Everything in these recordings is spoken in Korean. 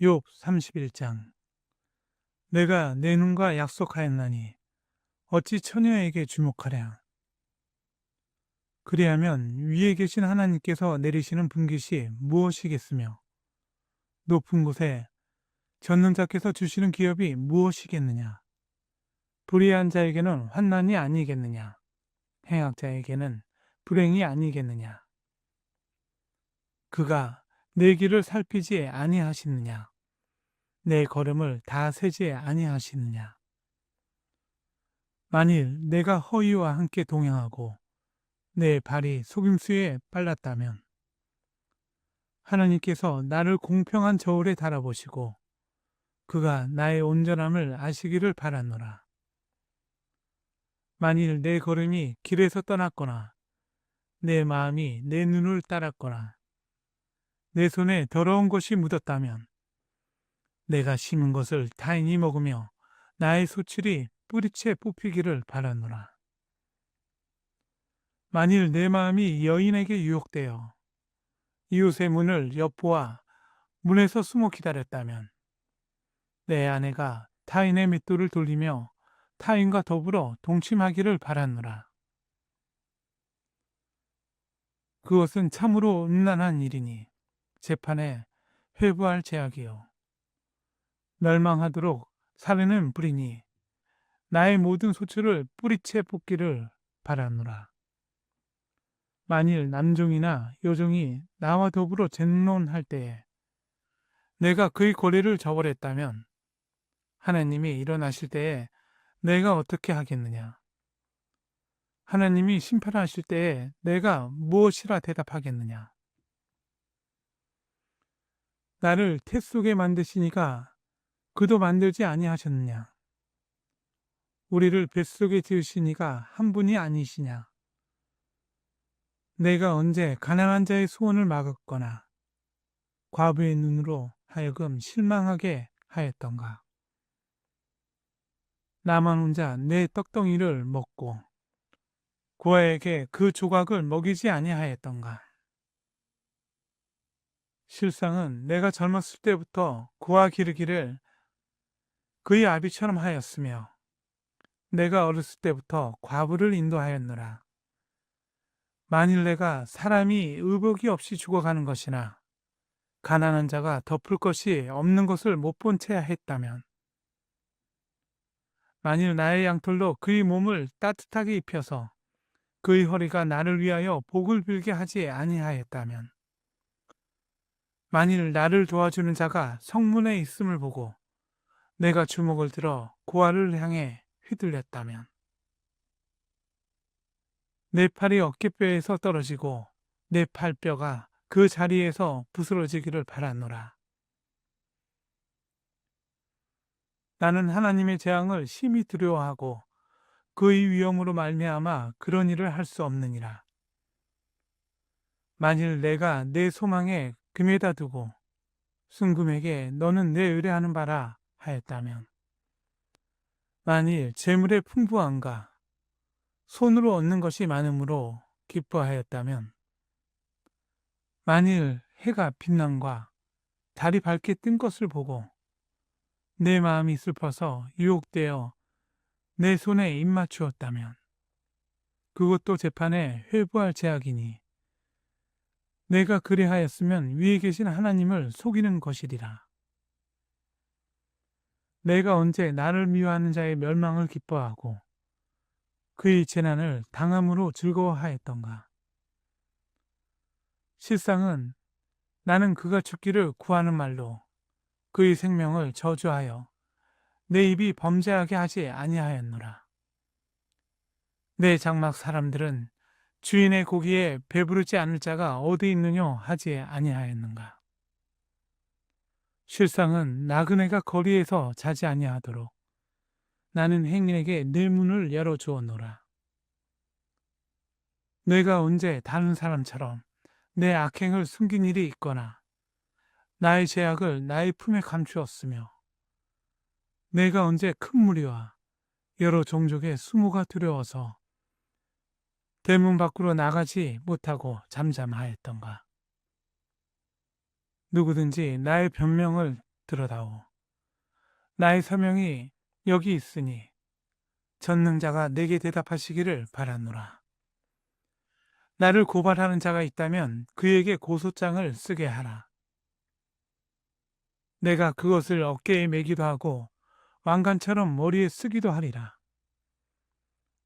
욥 31장. 내가 내 눈과 약속하였나니 어찌 처녀에게 주목하랴. 그리하면 위에 계신 하나님께서 내리시는 분깃이 무엇이겠으며 높은 곳에 전능자께서 주시는 기업이 무엇이겠느냐. 불의한 자에게는 환난이 아니겠느냐. 행악자에게는 불행이 아니겠느냐. 그가 내 길을 살피지 아니하시느냐. 내 걸음을 다 세지 아니하시느냐. 만일 내가 허위와 함께 동행하고 내 발이 속임수에 빨랐다면 하나님께서 나를 공평한 저울에 달아보시고 그가 나의 온전함을 아시기를 바라노라. 만일 내 걸음이 길에서 떠났거나 내 마음이 내 눈을 따랐거나 내 손에 더러운 것이 묻었다면 내가 심은 것을 타인이 먹으며 나의 소출이 뿌리채 뽑히기를 바라노라. 만일 내 마음이 여인에게 유혹되어 이웃의 문을 엿보아 문에서 숨어 기다렸다면 내 아내가 타인의 맷돌을 돌리며 타인과 더불어 동침하기를 바라노라. 그것은 참으로 음란한 일이니 재판에 회부할 죄악이요 멸망하도록 살에는 불이니 나의 모든 소출을 뿌리채 뽑기를 바라노라. 만일 남종이나 여종이 나와 더불어 쟁론할 때에 내가 그의 권리를 저버렸다면 하나님이 일어나실 때에 내가 어떻게 하겠느냐? 하나님이 심판하실 때에 내가 무엇이라 대답하겠느냐? 나를 태 속에 만드시니까 그도 만들지 아니하셨느냐? 우리를 뱃속에 지으시니까 한 분이 아니시냐? 내가 언제 가난한 자의 소원을 막았거나 과부의 눈으로 하여금 실망하게 하였던가? 나만 혼자 내 떡덩이를 먹고 고아에게 그 조각을 먹이지 아니하였던가? 실상은 내가 젊었을 때부터 고아 기르기를 그의 아비처럼 하였으며 내가 어렸을 때부터 과부를 인도하였노라. 만일 내가 사람이 의복이 없이 죽어가는 것이나 가난한 자가 덮을 것이 없는 것을 못 본 채 했다면 만일 나의 양털로 그의 몸을 따뜻하게 입혀서 그의 허리가 나를 위하여 복을 빌게 하지 아니하였다면 만일 나를 도와주는 자가 성문에 있음을 보고 내가 주먹을 들어 고아를 향해 휘둘렸다면 내 팔이 어깨뼈에서 떨어지고 내 팔뼈가 그 자리에서 부스러지기를 바라노라. 나는 하나님의 재앙을 심히 두려워하고 그의 위엄으로 말미암아 그런 일을 할 수 없느니라. 만일 내가 내 소망에 금에다 두고 순금에게 너는 내 의뢰하는 바라 하였다면 만일 재물의 풍부함과 손으로 얻는 것이 많음으로 기뻐하였다면 만일 해가 빛남과 달이 밝게 뜬 것을 보고 내 마음이 슬퍼서 유혹되어 내 손에 입맞추었다면 그것도 재판에 회부할 죄악이니 내가 그리하였으면 위에 계신 하나님을 속이는 것이리라. 내가 언제 나를 미워하는 자의 멸망을 기뻐하고 그의 재난을 당함으로 즐거워하였던가. 실상은 나는 그가 죽기를 구하는 말로 그의 생명을 저주하여 내 입이 범죄하게 하지 아니하였노라. 내 장막 사람들은 주인의 고기에 배부르지 않을 자가 어디 있느뇨 하지 아니하였는가. 실상은 나그네가 거리에서 자지 아니하도록 나는 행인에게 내 문을 열어주었노라. 내가 언제 다른 사람처럼 내 악행을 숨긴 일이 있거나 나의 죄악을 나의 품에 감추었으며 내가 언제 큰 무리와 여러 종족의 수모가 두려워서 대문 밖으로 나가지 못하고 잠잠하였던가. 누구든지 나의 변명을 들어다오. 나의 서명이 여기 있으니 전능자가 내게 대답하시기를 바라노라. 나를 고발하는 자가 있다면 그에게 고소장을 쓰게 하라. 내가 그것을 어깨에 메기도 하고 왕관처럼 머리에 쓰기도 하리라.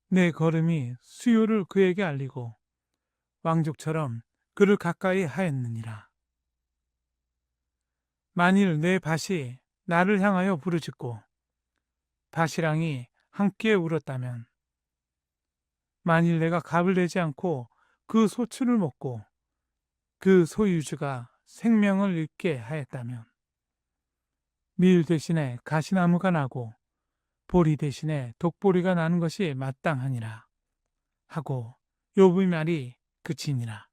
내 걸음이 수요를 그에게 알리고 왕족처럼 그를 가까이 하였느니라. 만일 내 밭이 나를 향하여 부르짖고 밭이랑이 함께 울었다면, 만일 내가 값을 내지 않고 그 소출을 먹고 그 소유주가 생명을 잃게 하였다면, 밀 대신에 가시나무가 나고 보리 대신에 독보리가 나는 것이 마땅하니라 하고 욥의 말이 그치니라.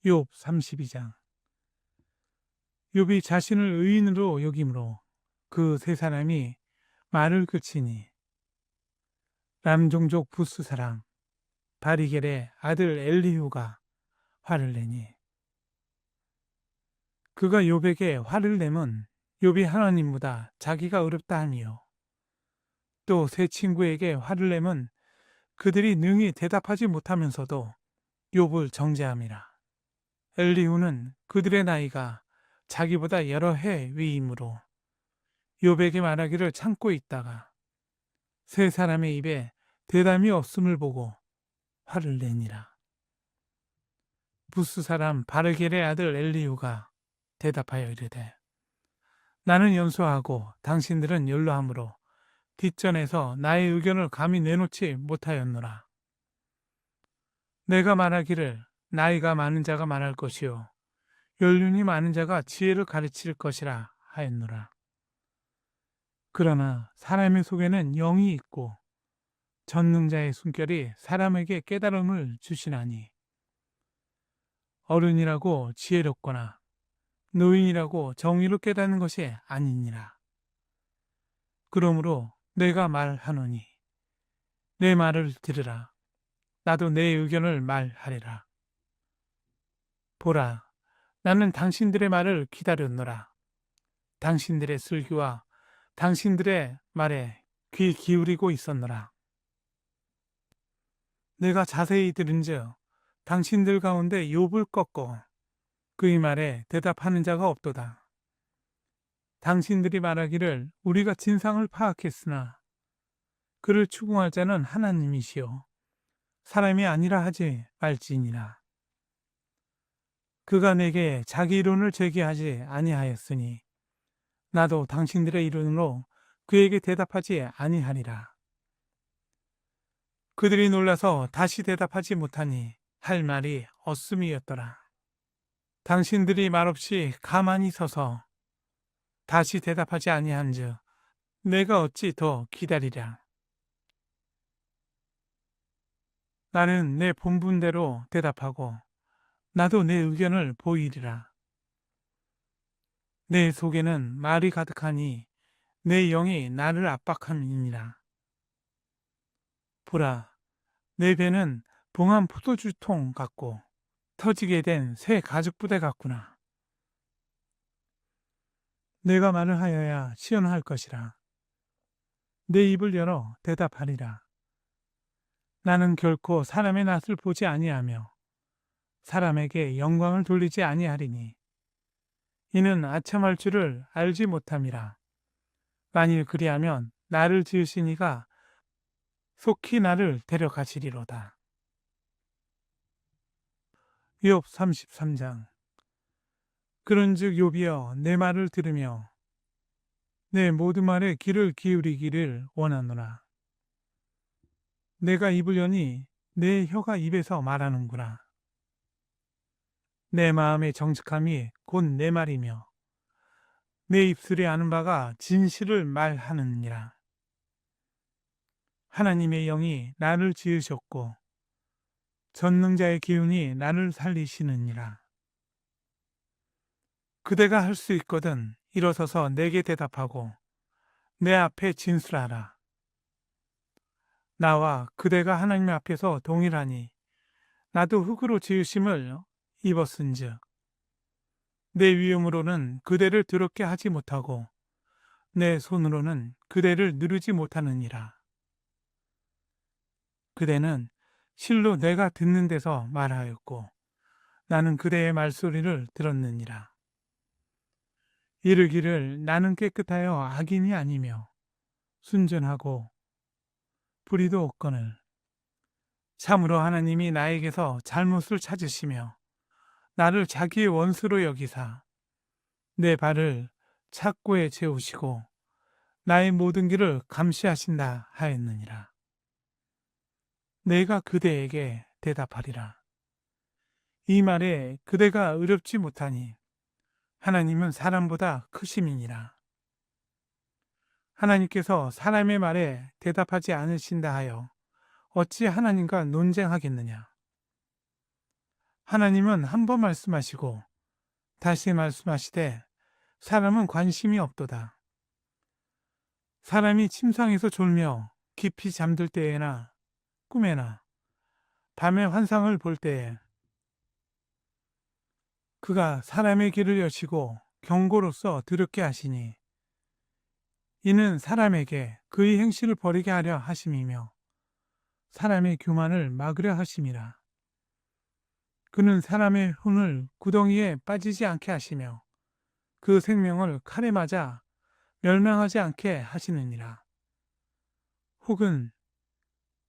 욥 32장. 욥이 자신을 의인으로 여김으로 그 세 사람이 말을 그치니, 람종족 부스 사람 바리겔의 아들 엘리후가 화를 내니, 그가 욥에게 화를 내면 욥이 하나님보다 자기가 어렵다 하니요, 또 세 친구에게 화를 내면 그들이 능히 대답하지 못하면서도 욥을 정죄함이라. 엘리후는 그들의 나이가 자기보다 여러 해 위이므로 욥에게 말하기를 참고 있다가 세 사람의 입에 대담이 없음을 보고 화를 내니라. 부스 사람 바르겔의 아들 엘리후가 대답하여 이르되, 나는 연소하고 당신들은 연로하므로 뒷전에서 나의 의견을 감히 내놓지 못하였노라. 내가 말하기를 나이가 많은 자가 말할 것이요 연륜이 많은 자가 지혜를 가르칠 것이라 하였노라. 그러나 사람의 속에는 영이 있고 전능자의 숨결이 사람에게 깨달음을 주시나니, 어른이라고 지혜롭거나 노인이라고 정의로 깨닫는 것이 아니니라. 그러므로 내가 말하노니 내 말을 들으라. 나도 내 의견을 말하리라. 보라, 나는 당신들의 말을 기다렸노라. 당신들의 슬기와 당신들의 말에 귀 기울이고 있었노라. 내가 자세히 들은즉 당신들 가운데 욥을 꺾고 그의 말에 대답하는 자가 없도다. 당신들이 말하기를 우리가 진상을 파악했으나 그를 추궁할 자는 하나님이시요 사람이 아니라 하지 말지니라. 그가 내게 자기 이론을 제기하지 아니하였으니 나도 당신들의 이론으로 그에게 대답하지 아니하리라. 그들이 놀라서 다시 대답하지 못하니 할 말이 없음이었더라. 당신들이 말없이 가만히 서서 다시 대답하지 아니한즉 내가 어찌 더 기다리랴. 나는 내 본분대로 대답하고 나도 내 의견을 보이리라. 내 속에는 말이 가득하니 내 영이 나를 압박함이니라. 보라, 내 배는 봉한 포도주통 같고 터지게 된 새 가죽부대 같구나. 내가 말을 하여야 시원할 것이라. 내 입을 열어 대답하리라. 나는 결코 사람의 낯을 보지 아니하며 사람에게 영광을 돌리지 아니하리니 이는 아첨할 줄을 알지 못함이라. 만일 그리하면 나를 지으신 이가 속히 나를 데려가시리로다. 욥 33장. 그런즉 욥이여 내 말을 들으며 내 모든 말에 귀를 기울이기를 원하노라. 내가 입을 여니 내 혀가 입에서 말하는구나. 내 마음의 정직함이 곧 내 말이며 내 입술이 아는 바가 진실을 말하느니라. 하나님의 영이 나를 지으셨고 전능자의 기운이 나를 살리시느니라. 그대가 할 수 있거든 일어서서 내게 대답하고 내 앞에 진술하라. 나와 그대가 하나님 앞에서 동일하니 나도 흙으로 지으심을 입었은즉 내 위엄으로는 그대를 더럽게 하지 못하고 내 손으로는 그대를 누르지 못하느니라. 그대는 실로 내가 듣는 데서 말하였고 나는 그대의 말소리를 들었느니라. 이르기를 나는 깨끗하여 악인이 아니며 순전하고 불의도 없거늘 참으로 하나님이 나에게서 잘못을 찾으시며 나를 자기의 원수로 여기사 내 발을 착고에 채우시고 나의 모든 길을 감시하신다 하였느니라. 내가 그대에게 대답하리라. 이 말에 그대가 의롭지 못하니 하나님은 사람보다 크심이니라. 하나님께서 사람의 말에 대답하지 않으신다 하여 어찌 하나님과 논쟁하겠느냐. 하나님은 한 번 말씀하시고 다시 말씀하시되 사람은 관심이 없도다. 사람이 침상에서 졸며 깊이 잠들 때에나 꿈에나 밤의 환상을 볼 때에 그가 사람의 길을 여시고 경고로서 더럽게 하시니 이는 사람에게 그의 행실을 버리게 하려 하심이며 사람의 교만을 막으려 하심이라. 그는 사람의 혼을 구덩이에 빠지지 않게 하시며 그 생명을 칼에 맞아 멸망하지 않게 하시느니라. 혹은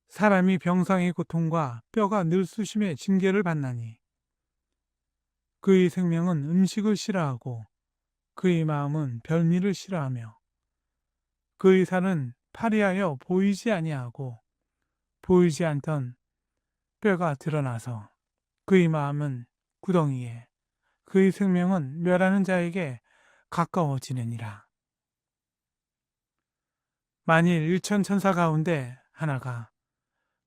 사람이 병상의 고통과 뼈가 늘쑤심의 징계를 받나니 그의 생명은 음식을 싫어하고 그의 마음은 별미를 싫어하며 그의 살은 파리하여 보이지 아니하고 보이지 않던 뼈가 드러나서 그의 마음은 구덩이에 그의 생명은 멸하는 자에게 가까워지느니라. 만일 일천 천사 가운데 하나가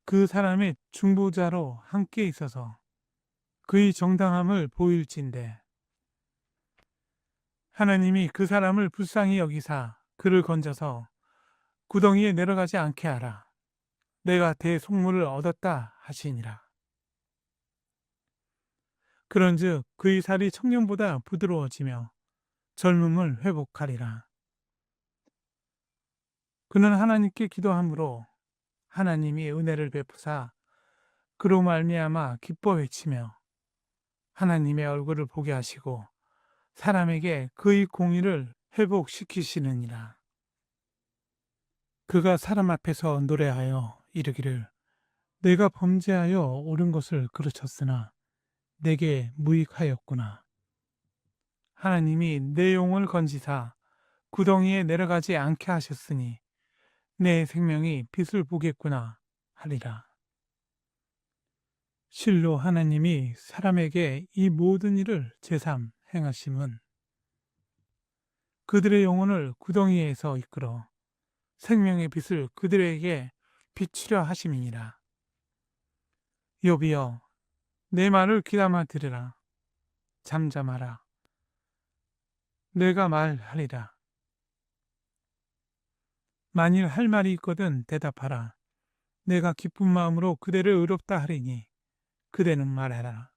그 사람의 중보자로 함께 있어서 그의 정당함을 보일진대 하나님이 그 사람을 불쌍히 여기사 그를 건져서 구덩이에 내려가지 않게 하라. 내가 대속물을 얻었다 하시니라. 그런즉 그의 살이 청년보다 부드러워지며 젊음을 회복하리라. 그는 하나님께 기도함으로 하나님이 은혜를 베푸사 그로 말미암아 기뻐 외치며 하나님의 얼굴을 보게 하시고 사람에게 그의 공의를 회복시키시느니라. 그가 사람 앞에서 노래하여 이르기를 내가 범죄하여 옳은 것을 그르쳤으나 내게 무익하였구나. 하나님이 내 영혼을 건지사 구덩이에 내려가지 않게 하셨으니 내 생명이 빛을 보겠구나 하리라. 실로 하나님이 사람에게 이 모든 일을 제삼 행하심은 그들의 영혼을 구덩이에서 이끌어 생명의 빛을 그들에게 비추려 하심이니라. 욥이여 내 말을 귀담아 들으라. 잠잠하라. 내가 말하리라. 만일 할 말이 있거든 대답하라. 내가 기쁜 마음으로 그대를 의롭다 하리니 그대는 말하라.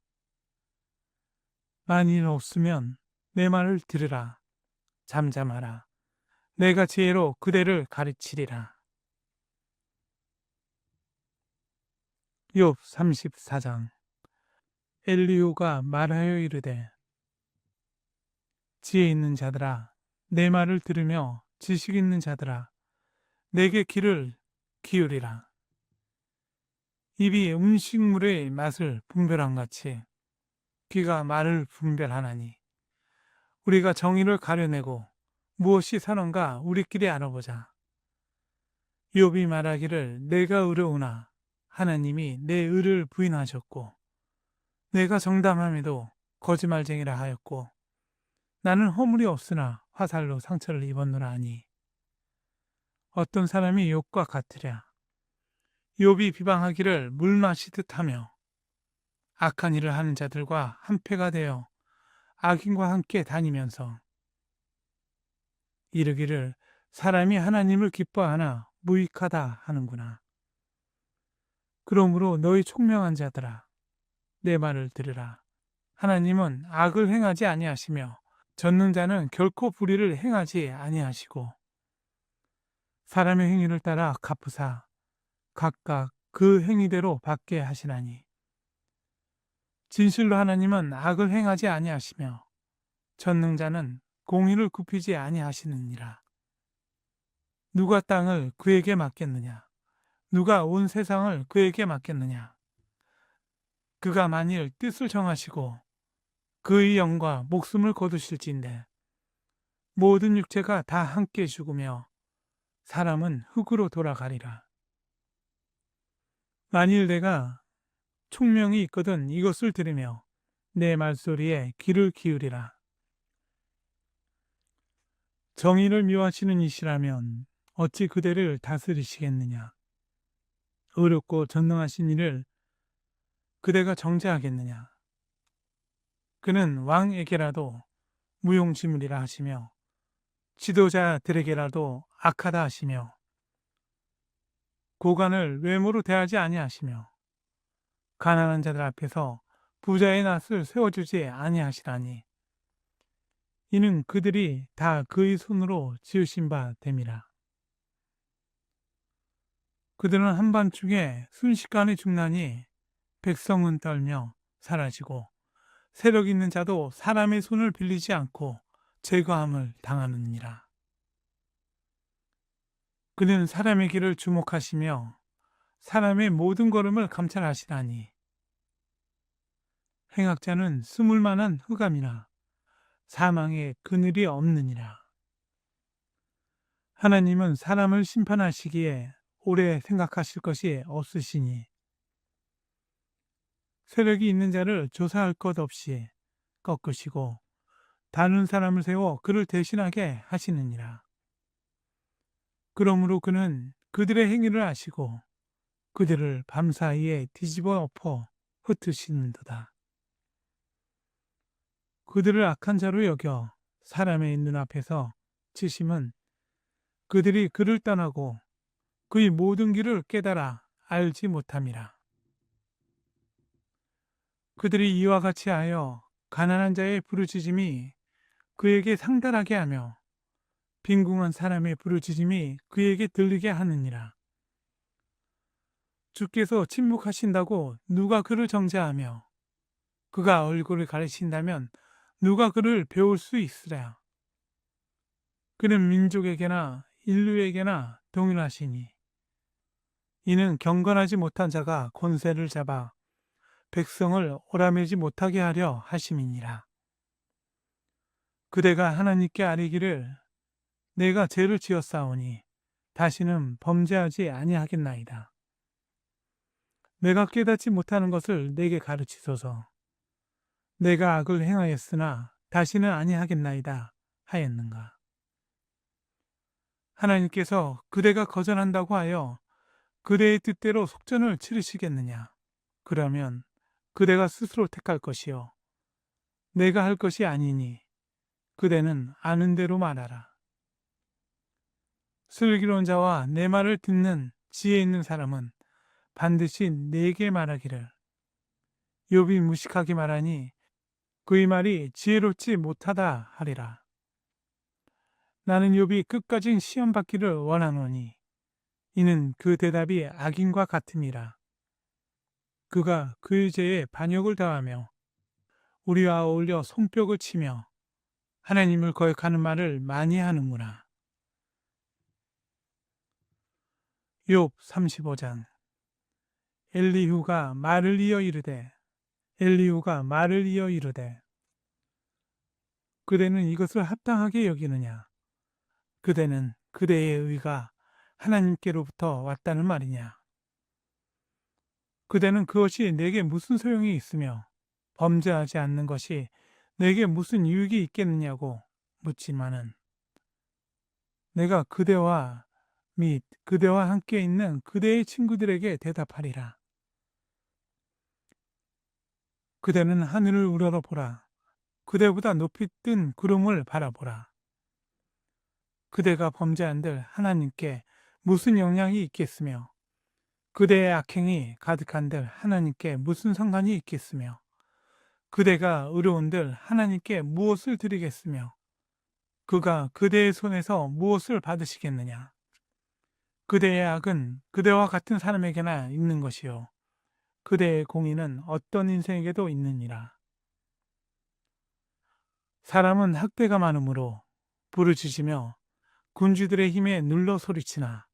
만일 없으면 내 말을 들으라. 잠잠하라. 내가 지혜로 그대를 가르치리라. 욥 34장. 엘리후가 말하여 이르되 지혜 있는 자들아 내 말을 들으며 지식 있는 자들아 내게 귀를 기울이라. 입이 음식물의 맛을 분별한 같이 귀가 말을 분별하나니 우리가 정의를 가려내고 무엇이 선한가 우리끼리 알아보자. 욥이 말하기를 내가 의로우나 하나님이 내 의를 부인하셨고 내가 정담함에도 거짓말쟁이라 하였고 나는 허물이 없으나 화살로 상처를 입었노라 하니 어떤 사람이 욥과 같으랴. 욥이 비방하기를 물 마시듯 하며 악한 일을 하는 자들과 한패가 되어 악인과 함께 다니면서 이르기를 사람이 하나님을 기뻐하나 무익하다 하는구나. 그러므로 너희 총명한 자들아 내 말을 들으라. 하나님은 악을 행하지 아니하시며 전능자는 결코 불의를 행하지 아니하시고 사람의 행위를 따라 갚으사 각각 그 행위대로 받게 하시나니 진실로 하나님은 악을 행하지 아니하시며 전능자는 공의를 굽히지 아니하시느니라. 누가 땅을 그에게 맡겼느냐? 누가 온 세상을 그에게 맡겼느냐? 그가 만일 뜻을 정하시고 그의 영과 목숨을 거두실진데 모든 육체가 다 함께 죽으며 사람은 흙으로 돌아가리라. 만일 내가 총명이 있거든 이것을 들으며 내 말소리에 귀를 기울이라. 정의를 미워하시는 이시라면 어찌 그대를 다스리시겠느냐? 어렵고 전능하신 이를 그대가 정죄하겠느냐? 그는 왕에게라도 무용지물이라 하시며 지도자들에게라도 악하다 하시며 고관을 외모로 대하지 아니하시며 가난한 자들 앞에서 부자의 낯을 세워주지 아니하시라니 이는 그들이 다 그의 손으로 지으신 바 됨이라. 그들은 한밤중에 순식간에 죽나니 백성은 떨며 사라지고 세력 있는 자도 사람의 손을 빌리지 않고 제거함을 당하느니라. 그는 사람의 길을 주목하시며 사람의 모든 걸음을 감찰하시나니 행악자는 숨을 만한 흑암이나 사망의 그늘이 없느니라. 하나님은 사람을 심판하시기에 오래 생각하실 것이 없으시니 세력이 있는 자를 조사할 것 없이 꺾으시고 다른 사람을 세워 그를 대신하게 하시느니라. 그러므로 그는 그들의 행위를 아시고 그들을 밤사이에 뒤집어 엎어 흩으시는도다. 그들을 악한 자로 여겨 사람의 눈앞에서 치심은 그들이 그를 떠나고 그의 모든 길을 깨달아 알지 못함이라. 그들이 이와 같이 하여 가난한 자의 부르짖음이 그에게 상달하게 하며 빈궁한 사람의 부르짖음이 그에게 들리게 하느니라. 주께서 침묵하신다고 누가 그를 정죄하며 그가 얼굴을 가리신다면 누가 그를 배울 수 있으랴. 그는 민족에게나 인류에게나 동일하시니 이는 경건하지 못한 자가 권세를 잡아 백성을 오라매지 못하게 하려 하심이니라. 그대가 하나님께 아뢰기를 내가 죄를 지었사오니 다시는 범죄하지 아니하겠나이다. 내가 깨닫지 못하는 것을 내게 가르치소서. 내가 악을 행하였으나 다시는 아니하겠나이다 하였는가. 하나님께서 그대가 거절한다고 하여 그대의 뜻대로 속전을 치르시겠느냐? 그러면 그대가 스스로 택할 것이요 내가 할 것이 아니니 그대는 아는 대로 말하라. 슬기로운 자와 내 말을 듣는 지혜 있는 사람은 반드시 내게 말하기를 욥이 무식하게 말하니 그의 말이 지혜롭지 못하다 하리라. 나는 욥이 끝까지 시험 받기를 원하노니 이는 그 대답이 악인과 같음이라. 그가 그의 죄에 반역을 다하며 우리와 어울려 손뼉을 치며 하나님을 거역하는 말을 많이 하는구나. 욥 35장. 엘리후가 말을 이어 이르되 그대는 이것을 합당하게 여기느냐? 그대는 그대의 의가 하나님께로부터 왔다는 말이냐? 그대는 그것이 내게 무슨 소용이 있으며 범죄하지 않는 것이 내게 무슨 유익이 있겠느냐고 묻지만은 내가 그대와 및 그대와 함께 있는 그대의 친구들에게 대답하리라. 그대는 하늘을 우러러보라. 그대보다 높이 뜬 구름을 바라보라. 그대가 범죄한들 하나님께 무슨 영향이 있겠으며 그대의 악행이 가득한들 하나님께 무슨 상관이 있겠으며 그대가 의로운들 하나님께 무엇을 드리겠으며 그가 그대의 손에서 무엇을 받으시겠느냐. 그대의 악은 그대와 같은 사람에게나 있는 것이요 그대의 공의는 어떤 인생에게도 있느니라. 사람은 학대가 많으므로 부르짖으며 군주들의 힘에 눌러 소리치나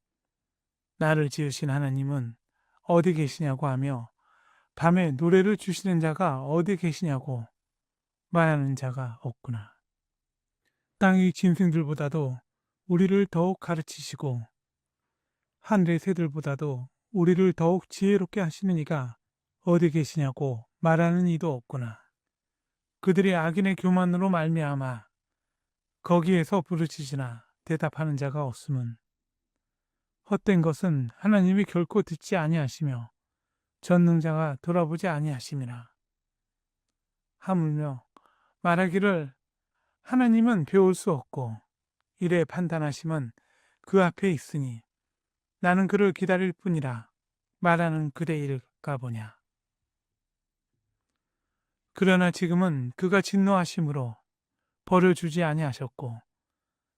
나를 지으신 하나님은 어디 계시냐고 하며 밤에 노래를 주시는 자가 어디 계시냐고 말하는 자가 없구나. 땅의 짐승들보다도 우리를 더욱 가르치시고 하늘의 새들보다도 우리를 더욱 지혜롭게 하시는 이가 어디 계시냐고 말하는 이도 없구나. 그들이 악인의 교만으로 말미암아 거기에서 부르짖으나 대답하는 자가 없음은 헛된 것은 하나님이 결코 듣지 아니하시며 전능자가 돌아보지 아니하심이라. 하물며 말하기를 하나님은 배울 수 없고 이래 판단하심은 그 앞에 있으니 나는 그를 기다릴 뿐이라 말하는 그대일까 보냐. 그러나 지금은 그가 진노하심으로 버려주지 아니하셨고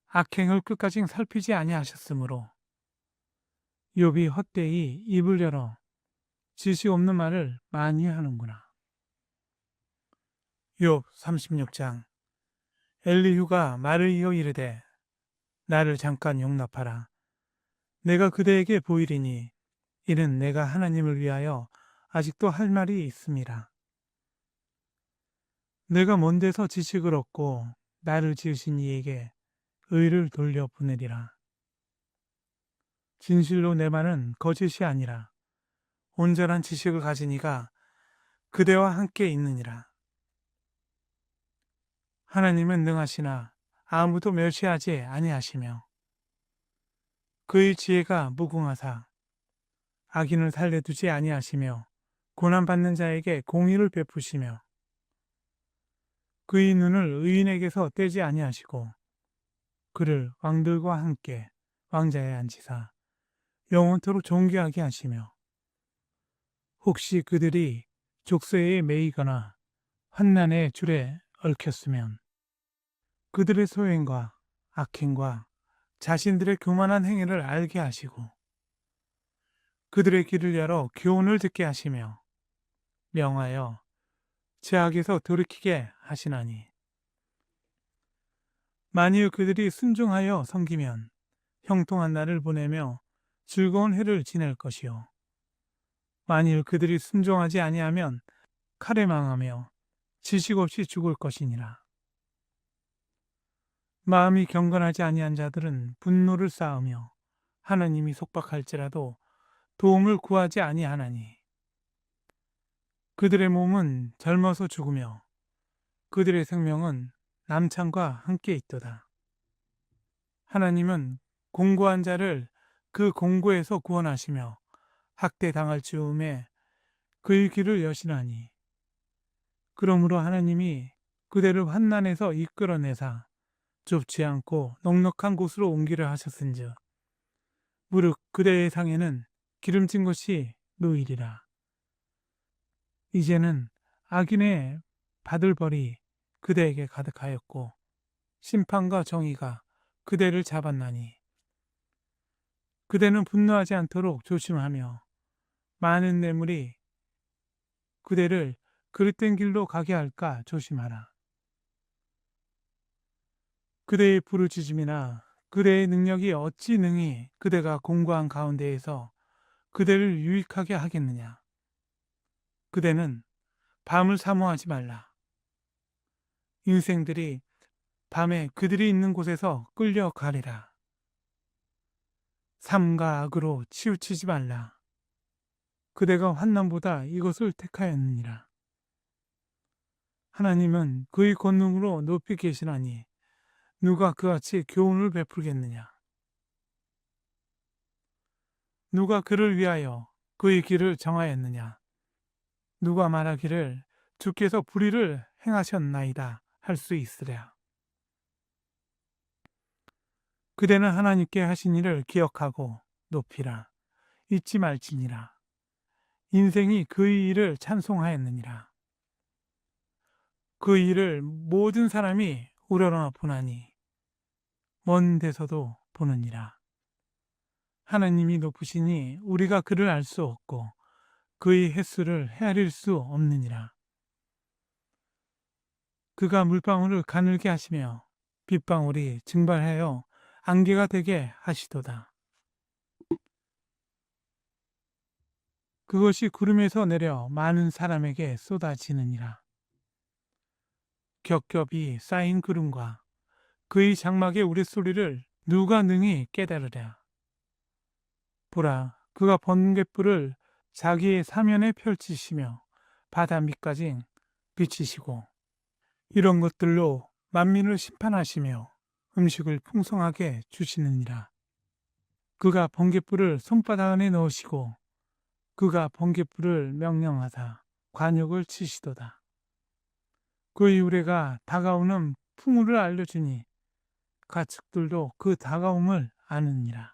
악행을 끝까지 살피지 아니하셨으므로 욥이 헛되이 입을 열어 지시 없는 말을 많이 하는구나. 욥 36장. 엘리후가 말을 이어 이르되 나를 잠깐 용납하라. 내가 그대에게 보이리니 이는 내가 하나님을 위하여 아직도 할 말이 있음이라. 내가 먼 데서 지식을 얻고 나를 지으신 이에게 의를 돌려 보내리라. 진실로 내 말은 거짓이 아니라 온전한 지식을 가진 이가 그대와 함께 있느니라. 하나님은 능하시나 아무도 멸시하지 아니하시며 그의 지혜가 무궁하사 악인을 살려두지 아니하시며 고난받는 자에게 공의를 베푸시며 그의 눈을 의인에게서 떼지 아니하시고 그를 왕들과 함께 왕자에 앉히사 영원토록 존귀하게 하시며 혹시 그들이 족쇄에 매이거나 환난의 줄에 얽혔으면 그들의 소행과 악행과 자신들의 교만한 행위를 알게 하시고 그들의 귀를 열어 교훈을 듣게 하시며 명하여 죄악에서 돌이키게 하시나니 만일 그들이 순종하여 섬기면 형통한 날을 보내며 즐거운 해를 지낼 것이요 만일 그들이 순종하지 아니하면 칼에 망하며 지식 없이 죽을 것이니라. 마음이 경건하지 아니한 자들은 분노를 쌓으며 하나님이 속박할지라도 도움을 구하지 아니하나니 그들의 몸은 젊어서 죽으며 그들의 생명은 남창과 함께 있도다. 하나님은 공고한 자를 그 공고에서 구원하시며 학대당할 즈음에 그의 귀를 여시나니 그러므로 하나님이 그대를 환난에서 이끌어내사 좁지 않고 넉넉한 곳으로 옮기려 하셨은즉 무릇 그대의 상에는 기름진 것이 놓이리라. 이제는 악인의 받을 벌이 그대에게 가득하였고 심판과 정의가 그대를 잡았나니 그대는 분노하지 않도록 조심하며 많은 뇌물이 그대를 그릇된 길로 가게 할까 조심하라. 그대의 부르짖음이나 그대의 능력이 어찌 능히 그대가 공고한 가운데에서 그대를 유익하게 하겠느냐. 그대는 밤을 사모하지 말라. 인생들이 밤에 그들이 있는 곳에서 끌려가리라. 삶과 악으로 치우치지 말라. 그대가 환난보다 이것을 택하였느니라. 하나님은 그의 권능으로 높이 계시나니 누가 그같이 교훈을 베풀겠느냐. 누가 그를 위하여 그의 길을 정하였느냐. 누가 말하기를 주께서 불의를 행하셨나이다 할 수 있으랴. 그대는 하나님께 하신 일을 기억하고 높이라. 잊지 말지니라. 인생이 그의 일을 찬송하였느니라. 그 일을 모든 사람이 우러러 보나니 먼 데서도 보느니라. 하나님이 높으시니 우리가 그를 알 수 없고 그의 횟수를 헤아릴 수 없느니라. 그가 물방울을 가늘게 하시며 빗방울이 증발하여 안개가 되게 하시도다. 그것이 구름에서 내려 많은 사람에게 쏟아지느니라. 겹겹이 쌓인 구름과 그의 장막의 우레소리를 누가 능히 깨달으랴. 보라, 그가 번갯불을 자기의 사면에 펼치시며 바다 밑까지 비치시고 이런 것들로 만민을 심판하시며 음식을 풍성하게 주시느니라. 그가 번갯불을 손바닥 안에 넣으시고 그가 번갯불을 명령하다 관역을 치시도다. 그의 우레가 다가오는 풍우를 알려주니 가축들도 그 다가옴을 아느니라.